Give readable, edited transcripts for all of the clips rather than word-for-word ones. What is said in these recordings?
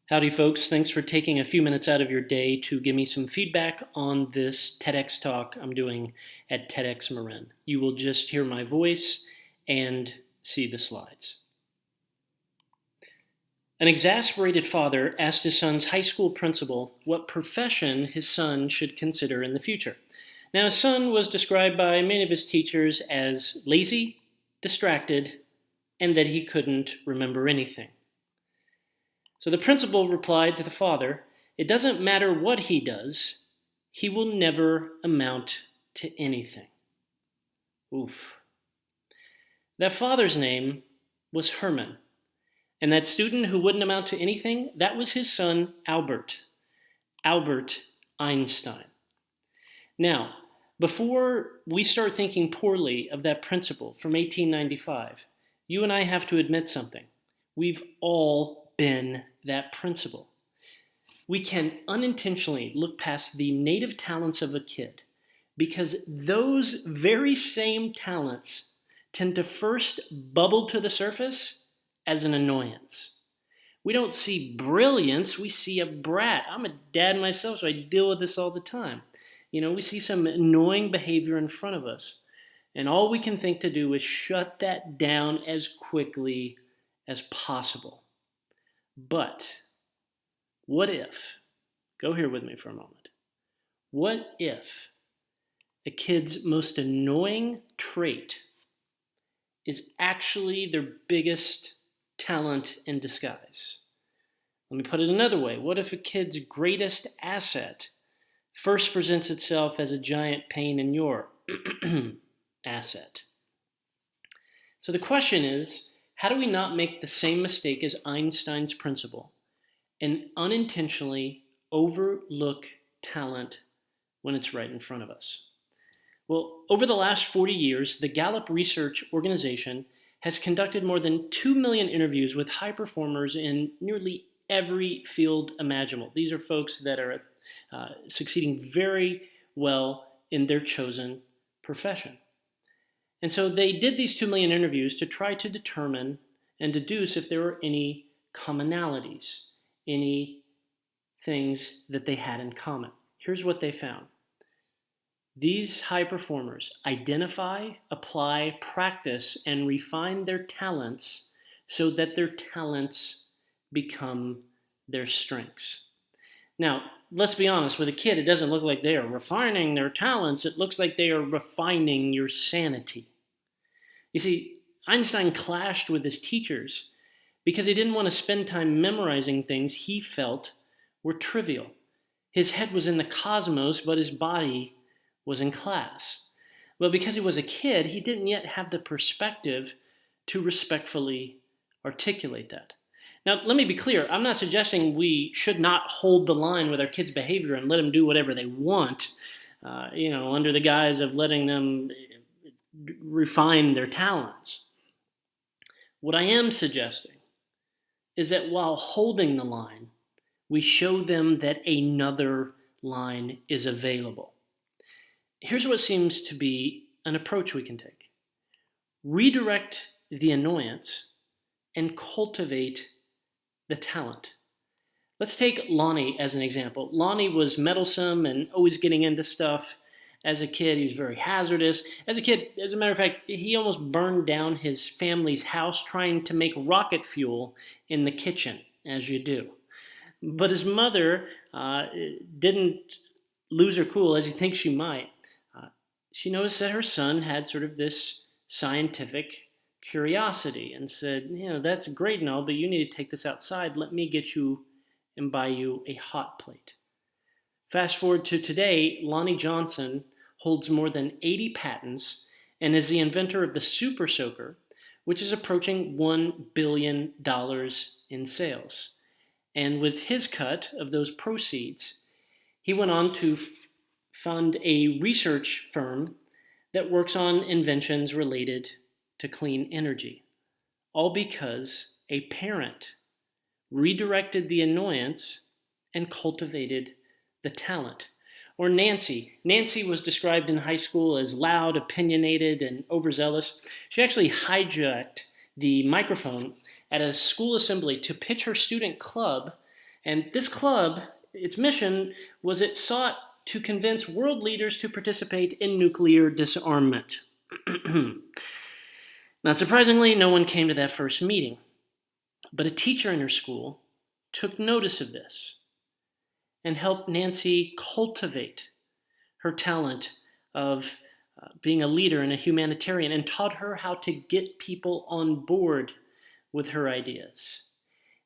Howdy, folks. Thanks for taking a few minutes out of your day to give me some feedback on this TEDx talk I'm doing at Tedxm. You will just hear my voice and see the slides. An exasperated father asked his son's high school principal what profession his son should consider in the future. Now, his son was described by many of his teachers as lazy, distracted, and that he couldn't remember anything. So the principal replied to the father, "It doesn't matter what he does, he will never amount to anything." Oof. That father's name was Herman, and that student who wouldn't amount to anything, that was his son, Albert Einstein. Now, before we start thinking poorly of that principal from 1895, you and I have to admit something. We've all been that principal. We can unintentionally look past the native talents of a kid because those very same talents tend to first bubble to the surface as an annoyance. We don't see brilliance, we see a brat. I'm a dad myself, so I deal with this all the time. We see some annoying behavior in front of us, and all we can think to do is shut that down as quickly as possible. But what if, go here with me for a moment, what if a kid's most annoying trait is actually their biggest talent in disguise? Let me put it another way. What if a kid's greatest asset first presents itself as a giant pain in your asset? So the question is, how do we not make the same mistake as Einstein's principle and unintentionally overlook talent when it's right in front of us? Well, over the last 40 years, the Gallup Research Organization has conducted more than 2 million interviews with high performers in nearly every field imaginable. These are folks that are succeeding very well in their chosen profession. And so they did these 2 million interviews to try to determine and deduce if there were any commonalities, any things that they had in common. Here's what they found. These high performers identify, apply, practice, and refine their talents so that their talents become their strengths. Now, let's be honest, with a kid, it doesn't look like they are refining their talents. It looks like they are refining your sanity. You see, Einstein clashed with his teachers because he didn't want to spend time memorizing things he felt were trivial. His head was in the cosmos, but his body was in class. Well, because he was a kid, he didn't yet have the perspective to respectfully articulate that. Now, let me be clear. I'm not suggesting we should not hold the line with our kids' behavior and let them do whatever they want, under the guise of letting them refine their talents. What I am suggesting is that while holding the line, we show them that another line is available. Here's what seems to be an approach we can take. Redirect the annoyance and cultivate the talent. Let's take Lonnie as an example. Lonnie was meddlesome and always getting into stuff. As a kid, he was very hazardous. As a kid, as a matter of fact, he almost burned down his family's house trying to make rocket fuel in the kitchen, as you do. But his mother didn't lose her cool, as you think she might. She noticed that her son had sort of this scientific curiosity and said, that's great and all, but you need to take this outside. Let me get you and buy you a hot plate. Fast forward to today, Lonnie Johnson holds more than 80 patents and is the inventor of the Super Soaker, which is approaching $1 billion in sales. And with his cut of those proceeds, he went on to fund a research firm that works on inventions related to clean energy, all because a parent redirected the annoyance and cultivated the talent. Or Nancy. Nancy was described in high school as loud, opinionated, and overzealous. She actually hijacked the microphone at a school assembly to pitch her student club And this club, its mission was it sought to convince world leaders to participate in nuclear disarmament. Not surprisingly, no one came to that first meeting, but a teacher in her school took notice of this and helped Nancy cultivate her talent of being a leader and a humanitarian, and taught her how to get people on board with her ideas.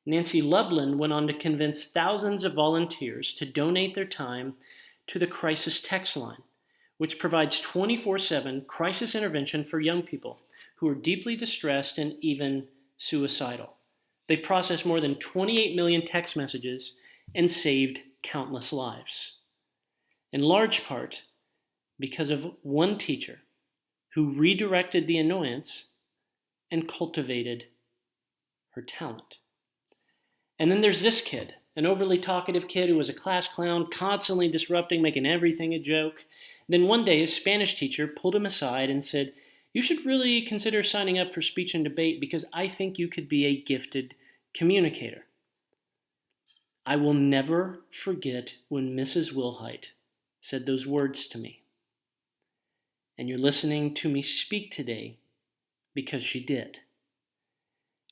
Nancy Lublin went on to convince thousands of volunteers to donate their time to the crisis text line, which provides 24/7 crisis intervention for young people who are deeply distressed and even suicidal. They've processed more than 28 million text messages and saved countless lives. In large part because of one teacher who redirected the annoyance and cultivated her talent. And then there's this kid, an overly talkative kid who was a class clown, constantly disrupting, making everything a joke. Then one day his Spanish teacher pulled him aside and said, "You should really consider signing up for speech and debate because I think you could be a gifted communicator." I will never forget when Mrs. Wilhite said those words to me. And you're listening to me speak today because she did.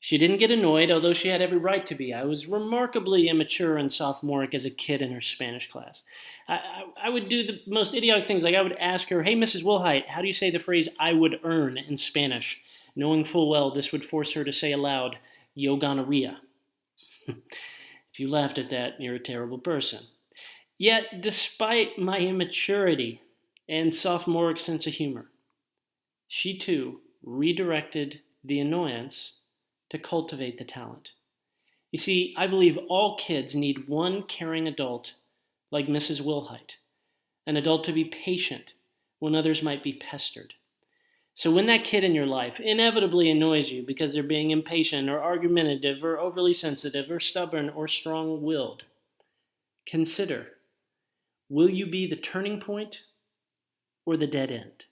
She didn't get annoyed, although she had every right to be. I was remarkably immature and sophomoric as a kid in her Spanish class. I would do the most idiotic things, like I would ask her, "Hey, Mrs. Wilhite, how do you say the phrase 'I would earn' in Spanish?" Knowing full well this would force her to say aloud, "Yo gonorrhea." If you laughed at that, you're a terrible person. Yet, despite my immaturity and sophomoric sense of humor, she too redirected the annoyance to cultivate the talent. You see, I believe all kids need one caring adult like Mrs. Wilhite, an adult to be patient when others might be pestered. So when that kid in your life inevitably annoys you because they're being impatient or argumentative or overly sensitive or stubborn or strong-willed, consider, will you be the turning point or the dead end?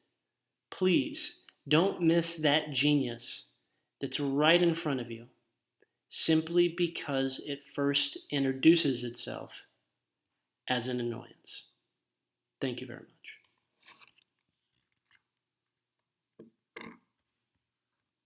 Please don't miss that genius that's right in front of you simply because it first introduces itself as an annoyance. Thank you very much.